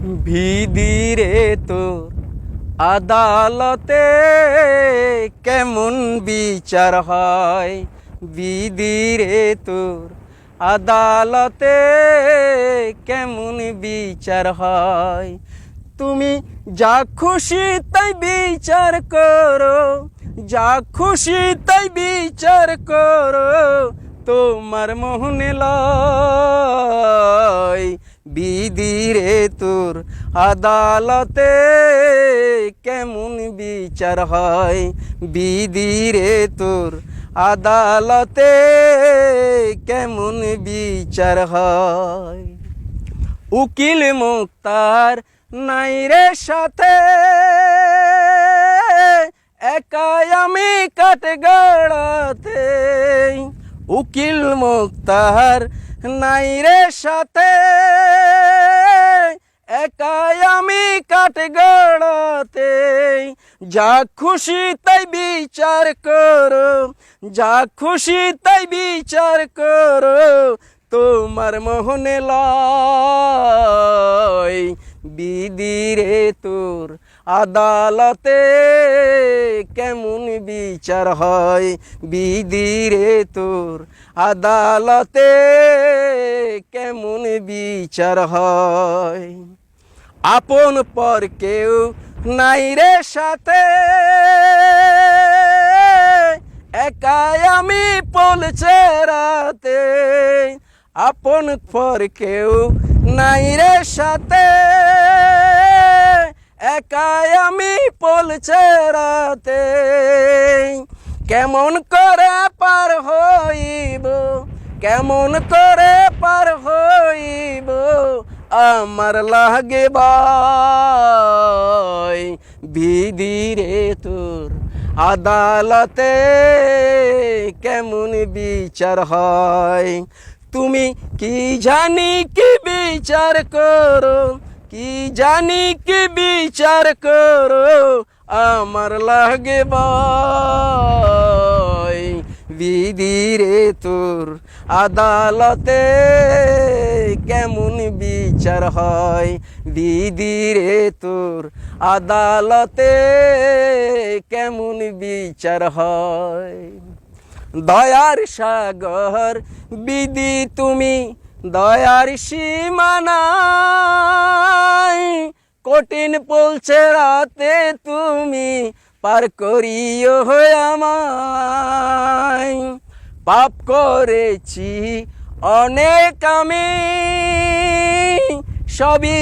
ভিদিরে তোর আদালতে কেমন বিচার হয়। ভিদিরে তোর আদালতে কেমন বিচার হয়। তুমি যা খুশি তাই বিচার করো, যা খুশি তাই বিচার করো, তোমার মোহনে লয়। বিধিরে তোর আদালতে কেমন বিচার হয়। বিধিরে তোর আদালতে কেমন বিচার হয়। উকিল মুক্তার নাই রে সাথে, একাই আমি কাঠগড়াতে। উকিল মুক্তার নাই রে সাথে, একাই আমি কাঠগড়াতে। যা খুশি তাই বিচার করো, যা খুশি তাই বিচার করো, তোমার মোহনে লয়। বিধিরে তোর আদালতে কেমন বিচার হয়। বিধিরে তোর আদালতে কেমন বিচার হয়। আপন পর কেউ নাই রে সাথে, একাই আমি পলছে রাতে। আপন পর কেউ নাই রে সাথে, একাই আমি পলছে রাতে। কেমন করে পার হইব, কেমন করে পার হইব, আমার লাগে ভয়। বিধিরে তোর আদালতে কেমন বিচার হয়। তুমি কি জানি কি বিচার করো, কি জানি কি বিচার করো, আমার লাগে ভয়। বিধিরে তোর আদালতে কেমন বিচার হয়। বিধিরে তোর আদালতে কেমন বিচার হয়। দয়ার সাগর বিধি তুমি, দয়ার সীমানাই। কঠিন পলছে রাতে তুমি পার করিও আমায়। পাপ করেছি অনেক আমি, সবই